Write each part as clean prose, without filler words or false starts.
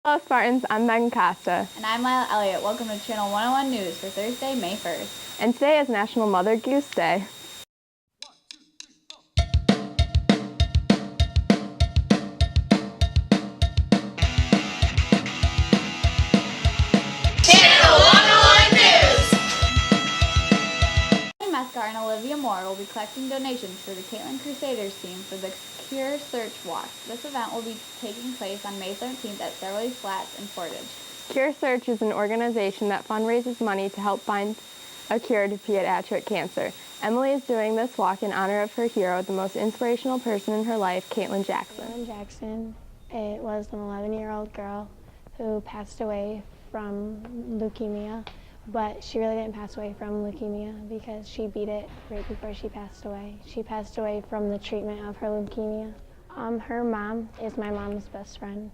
Hello Spartans, I'm Megan Costa. And I'm Lila Elliott. Welcome to Channel 101 News for Thursday, May 1st. And today is National Mother Goose Day. Channel 101 News! Mascot and Olivia Moore will be collecting donations for the Caitlin Crusaders team for the Cure Search Walk. This event will be taking place on May 17th at Thurley Flats in Portage. Cure Search is an organization that fundraises money to help find a cure to pediatric cancer. Emily is doing this walk in honor of her hero, the most inspirational person in her life, Caitlin Jackson. Caitlin Jackson, it was an 11-year-old girl who passed away from leukemia, but she really didn't pass away from leukemia because she beat it right before she passed away. She passed away from the treatment of her leukemia. Her mom is my mom's best friend,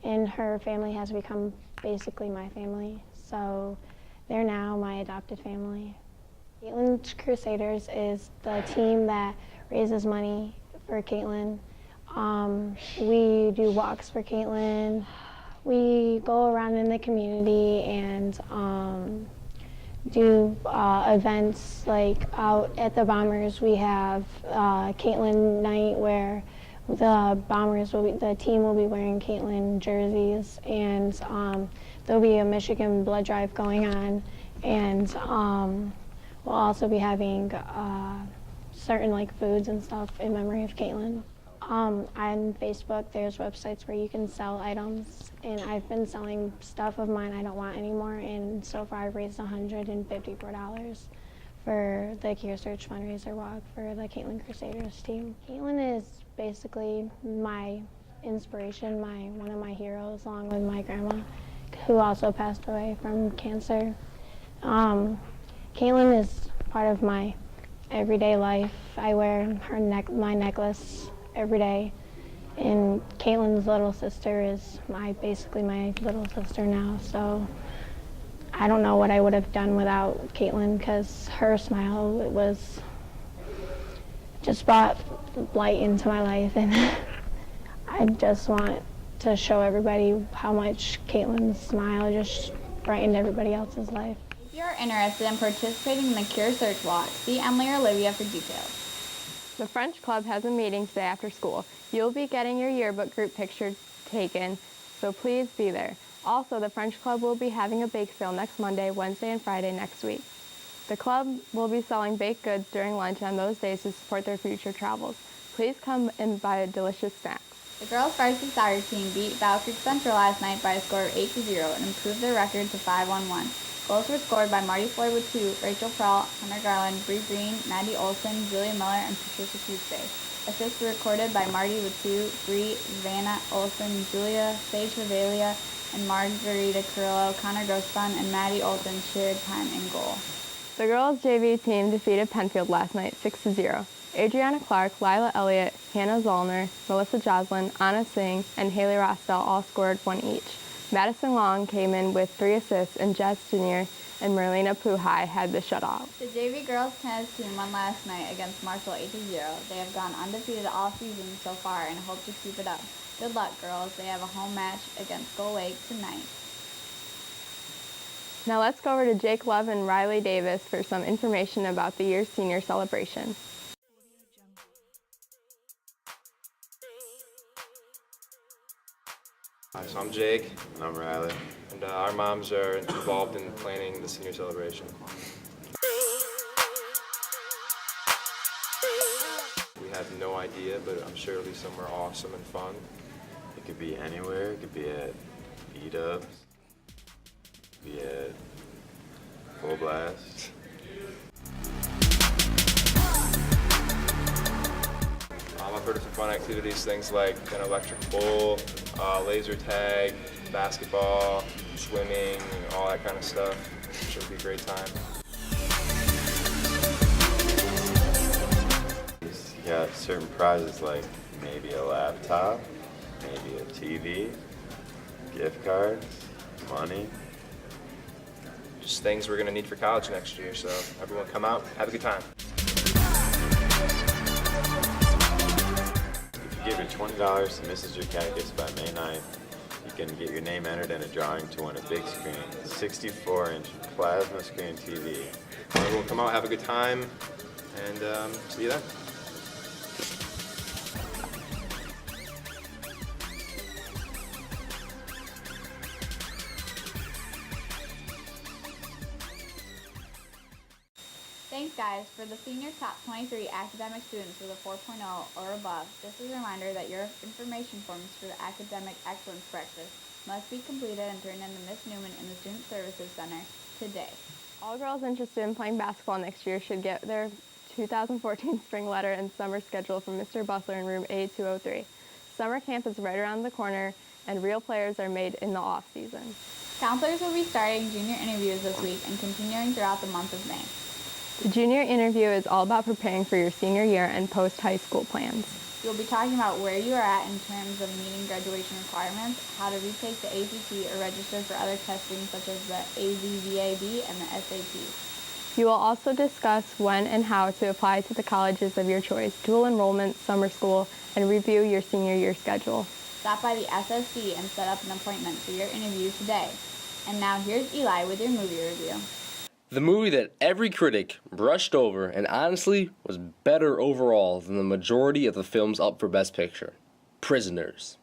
and her family has become basically my family, so they're now my adopted family. Caitlin Crusaders is the team that raises money for Caitlin. We do walks for Caitlin. We go around in the community and do events like out at the Bombers. We have Caitlin night where the team will be wearing Caitlin jerseys, and there'll be a Michigan blood drive going on, and we'll also be having certain foods and stuff in memory of Caitlin. On Facebook, there's websites where you can sell items, and I've been selling stuff of mine I don't want anymore, and so far I've raised $154 for the Cure Search fundraiser walk for the Caitlin Crusaders team. Caitlin is basically my inspiration, one of my heroes, along with my grandma, who also passed away from cancer. Caitlin is part of my everyday life. I wear my necklace every day, and Caitlin's little sister is basically my little sister now, so I don't know what I would have done without Caitlin, because her smile just brought light into my life, and I just want to show everybody how much Caitlin's smile just brightened everybody else's life. If you're interested in participating in the Cure Search Walk, see Emily or Olivia for details. The French Club has a meeting today after school. You'll be getting your yearbook group picture taken, so please be there. Also, the French Club will be having a bake sale next Monday, Wednesday, and Friday next week. The club will be selling baked goods during lunch on those days to support their future travels. Please come and buy delicious snacks. The girls' varsity soccer team beat Battle Creek Central last night by a score of 8-0 and improved their record to 5-1. Goals were scored by Marty Floyd with 2, Rachel Pearl, Hunter Garland, Bree Green, Maddie Olson, Julia Miller, and Patricia Tuesday. Assists were recorded by Marty with 2, Bree, Vanna Olson, Julia, Sage Vivalia, and Margarita Carrillo. Connor Grosspun and Maddie Olson shared time in goal. The girls' JV team defeated Penfield last night 6-0. Adriana Clark, Lila Elliott, Hannah Zollner, Melissa Joslin, Anna Singh, and Haley Rostel all scored 1 each. Madison Long came in with 3 assists, and Jess Junior and Merlina Puhai had the shutout. The JV girls tennis team won last night against Marshall 8-0. They have gone undefeated all season so far and hope to keep it up. Good luck, girls. They have a home match against Gull Lake tonight. Now let's go over to Jake Love and Riley Davis for some information about the year's senior celebration. Hi, so I'm Jake. And I'm Riley. And our moms are involved in planning the senior celebration. We have no idea, but I'm sure it'll be somewhere awesome and fun. It could be anywhere. It could be at B-Dubs. It could be at Full Blast. I've heard of some fun activities, things like an electric bowl, laser tag, basketball, swimming, all that kind of stuff. Should be a great time. You got certain prizes like maybe a laptop, maybe a TV, gift cards, money. Just things we're going to need for college next year, so everyone come out, have a good time. If you give your $20 to Mrs. Jurkakis by May 9th, you weekend to get your name entered in a drawing to win a big screen, 64-inch plasma screen TV. Everyone come out, have a good time, and see you then. Thanks, guys. For the senior top 23 academic students with a 4.0 or above, this is a reminder that your information forms for the Academic Excellence Breakfast must be completed and turned in to Ms. Newman in the Student Services Center today. All girls interested in playing basketball next year should get their 2014 spring letter and summer schedule from Mr. Bustler in room A203. Summer camp is right around the corner, and real players are made in the off-season. Counselors will be starting junior interviews this week and continuing throughout the month of May. The junior interview is all about preparing for your senior year and post-high school plans. You'll be talking about where you are at in terms of meeting graduation requirements, how to retake the ACT or register for other testing such as the AZVAB and the SAT. You will also discuss when and how to apply to the colleges of your choice, dual enrollment, summer school, and review your senior year schedule. Stop by the SSC and set up an appointment for your interview today. And now here's Eli with your movie review. The movie that every critic brushed over and honestly was better overall than the majority of the films up for Best Picture. Prisoners.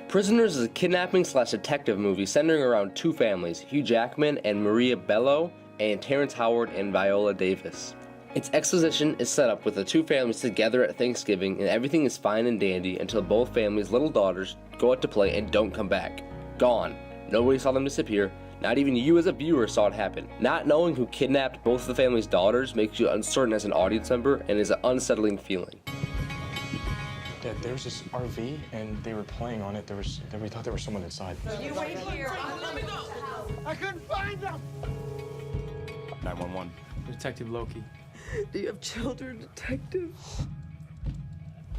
Prisoners is a kidnapping/detective movie centering around two families, Hugh Jackman and Maria Bello, and Terrence Howard and Viola Davis. Its exposition is set up with the two families together at Thanksgiving, and everything is fine and dandy until both families' little daughters go out to play and don't come back. Gone. Nobody saw them disappear. Not even you as a viewer saw it happen. Not knowing who kidnapped both of the family's daughters makes you uncertain as an audience member and is an unsettling feeling. Dad, there was this RV and they were playing on it. We thought there was someone inside. You wait here. Let me go. I couldn't find them. 911. Detective Loki. Do you have children, detective?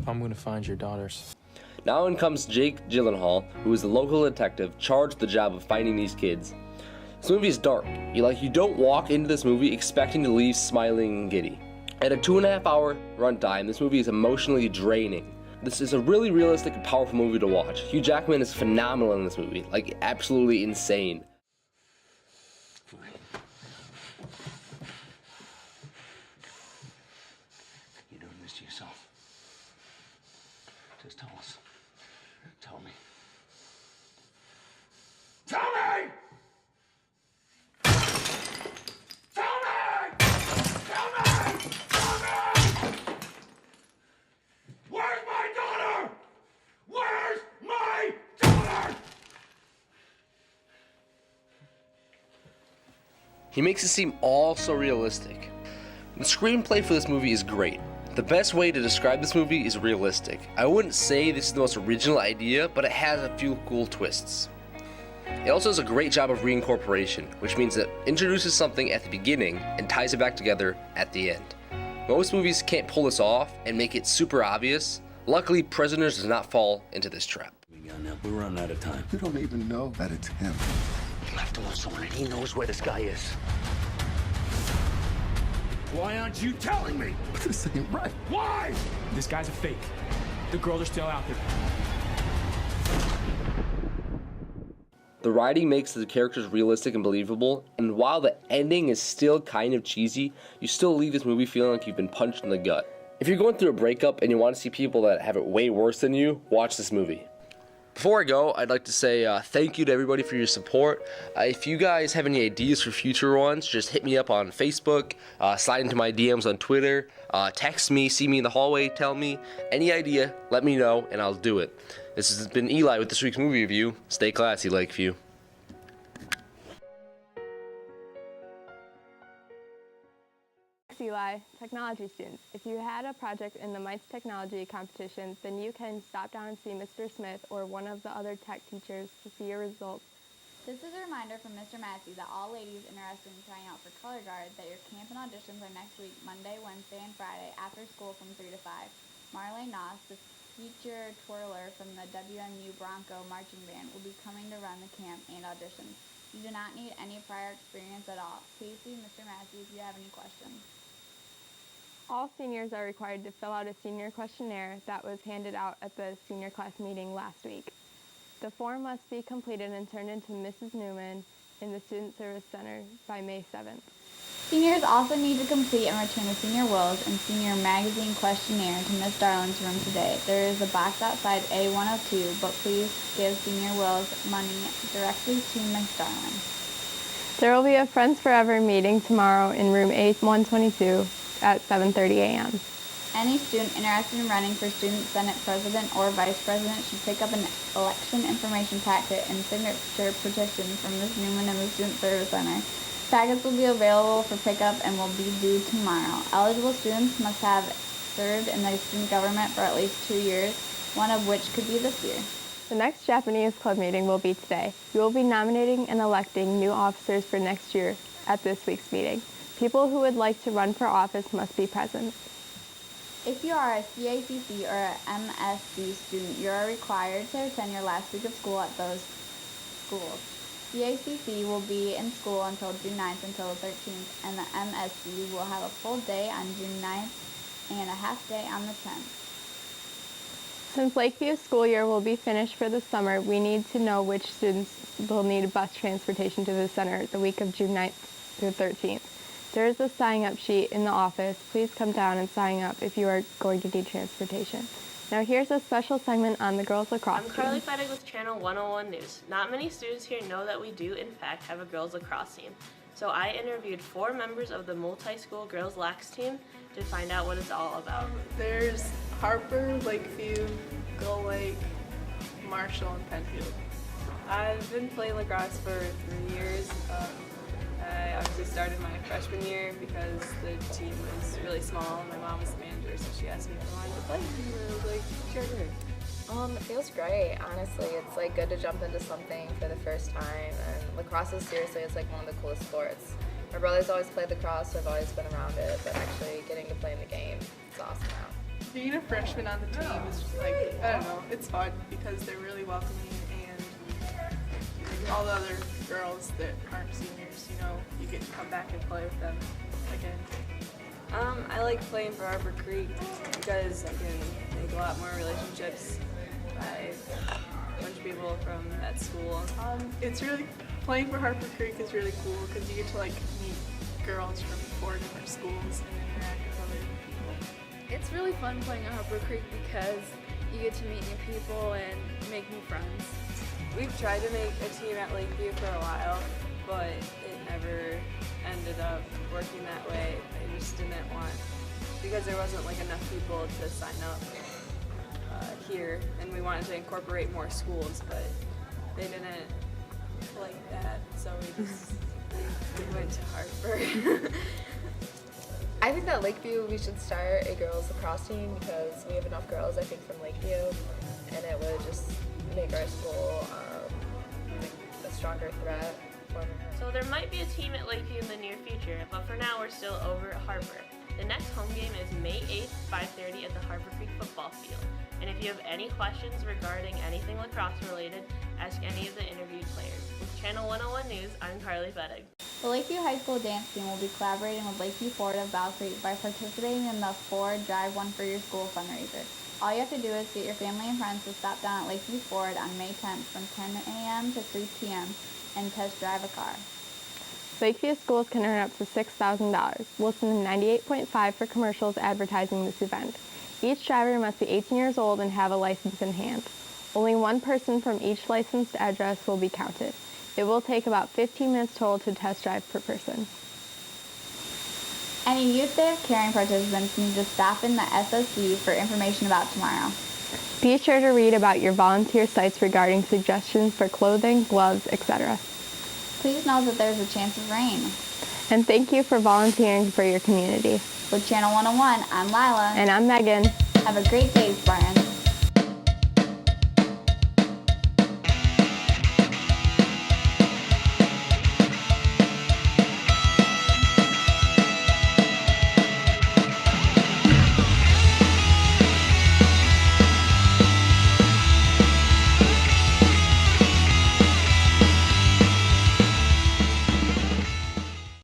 I'm gonna find your daughters. Now in comes Jake Gyllenhaal, who is the local detective charged with the job of finding these kids. This movie is dark. You don't walk into this movie expecting to leave smiling and giddy. At a 2.5 hour runtime, this movie is emotionally draining. This is a really realistic and powerful movie to watch. Hugh Jackman is phenomenal in this movie, absolutely insane. You're doing this to yourself. Just tell us. Tell me. Tell me! Tell me! Tell me! Tell me! Where's my daughter? Where's my daughter? He makes it seem all so realistic. The screenplay for this movie is great. The best way to describe this movie is realistic. I wouldn't say this is the most original idea, but it has a few cool twists. It also does a great job of reincorporation, which means it introduces something at the beginning and ties it back together at the end. Most movies can't pull this off and make it super obvious. Luckily, Prisoners does not fall into this trap. We're running out of time. You don't even know that it's him. He left him with someone and he knows where this guy is. Why aren't you telling me? This ain't right. Why? This guy's a fake. The girls are still out there. The writing makes the characters realistic and believable, and while the ending is still kind of cheesy, you still leave this movie feeling like you've been punched in the gut. If you're going through a breakup and you want to see people that have it way worse than you, watch this movie. Before I go, I'd like to say thank you to everybody for your support. If you guys have any ideas for future ones, just hit me up on Facebook, slide into my DMs on Twitter, text me, see me in the hallway, tell me. Any idea, let me know, and I'll do it. This has been Eli with this week's movie review. Stay classy, Lakeview. Eli, technology students, if you had a project in the MITES technology competition, then you can stop down and see Mr. Smith or one of the other tech teachers to see your results. This is a reminder from Mr. Massey that all ladies interested in trying out for Color Guard that your camp and auditions are next week, Monday, Wednesday, and Friday after school from 3 to 5. Marlene Noss, the teacher twirler from the WMU Bronco Marching Band, will be coming to run the camp and auditions. You do not need any prior experience at all. Please see Mr. Massey if you have any questions. All seniors are required to fill out a senior questionnaire that was handed out at the senior class meeting last week. The form must be completed and turned into Mrs. Newman in the Student Service Center by May 7th. Seniors also need to complete and return the Senior Wills and Senior Magazine questionnaire to Miss Darling's room today. There is a box outside A102, but please give Senior Wills money directly to Miss Darling. There will be a Friends Forever meeting tomorrow in room A122 at 7:30 a.m. Any student interested in running for Student Senate President or Vice President should pick up an election information packet and signature petition from Ms. Newman in the Student Service Center. Packets will be available for pickup and will be due tomorrow. Eligible students must have served in the student government for at least 2 years, one of which could be this year. The next Japanese club meeting will be today. We will be nominating and electing new officers for next year at this week's meeting. People who would like to run for office must be present. If you are a CACC or a MSC student, you are required to attend your last week of school at those schools. CACC will be in school until June 9th until the 13th, and the MSC will have a full day on June 9th and a half day on the 10th. Since Lakeview's school year will be finished for the summer, we need to know which students will need bus transportation to the center the week of June 9th through 13th. There is a sign-up sheet in the office. Please come down and sign up if you are going to need transportation. Now here's a special segment on the girls lacrosse team. I'm Carly Fettig with Channel 101 News. Not many students here know that we do, in fact, have a girls lacrosse team. So I interviewed 4 members of the multi-school girls lax team to find out what it's all about. There's Harper, Lakeview, Gull Lake, Marshall, and Penfield. I've been playing lacrosse for 3 years. I obviously started my freshman year because the team was really small. My mom was the manager, so she asked me if I wanted to play. And I was like, sure. It feels great, honestly. It's like good to jump into something for the first time, and lacrosse is seriously, it's like one of the coolest sports. My brother's always played lacrosse, so I've always been around it, but actually getting to play in the game, it's awesome now. Being a freshman on the team is just like, I don't know, it's fun because they're really welcoming, and all the other girls that aren't seniors, you know, you get to come back and play with them again. I like playing for Harper Creek because I can make a lot more relationships by a bunch of people from that school. It's really, playing for Harper Creek is really cool because you get to like meet girls from 4 different schools and interact with other people. It's really fun playing at Harper Creek because you get to meet new people and make new friends. We've tried to make a team at Lakeview for a while, but it never ended up working that way. They just didn't want, because there wasn't like enough people to sign up here, and we wanted to incorporate more schools, but they didn't like that, so we went to Hartford. I think that Lakeview, we should start a girls lacrosse team because we have enough girls, I think, from Lakeview, and it would just make our school a stronger threat for her. So there might be a team at Lakeview in the near future, but for now we're still over at Harper. The next home game is May 8th, 5:30 at the Harper Creek football field. And if you have any questions regarding anything lacrosse related, ask any of the interviewed players. With Channel 101 News, I'm Carly Fettig. The Lakeview High School dance team will be collaborating with Lakeview Ford of Valkyrie by participating in the Ford Drive One for Your School fundraiser. All you have to do is get your family and friends to stop down at Lakeview Ford on May 10th from 10 a.m. to 3 p.m. and test drive a car. Lakeview schools can earn up to $6,000. Listen to 98.5 for commercials advertising this event. Each driver must be 18 years old and have a license in hand. Only one person from each licensed address will be counted. It will take about 15 minutes total to test drive per person. Any Youth Day of Caring participants need to stop in the SSC for information about tomorrow. Be sure to read about your volunteer sites regarding suggestions for clothing, gloves, etc. Please know that there's a chance of rain. And thank you for volunteering for your community. With Channel 101, I'm Lila. And I'm Megan. Have a great day, Spartans.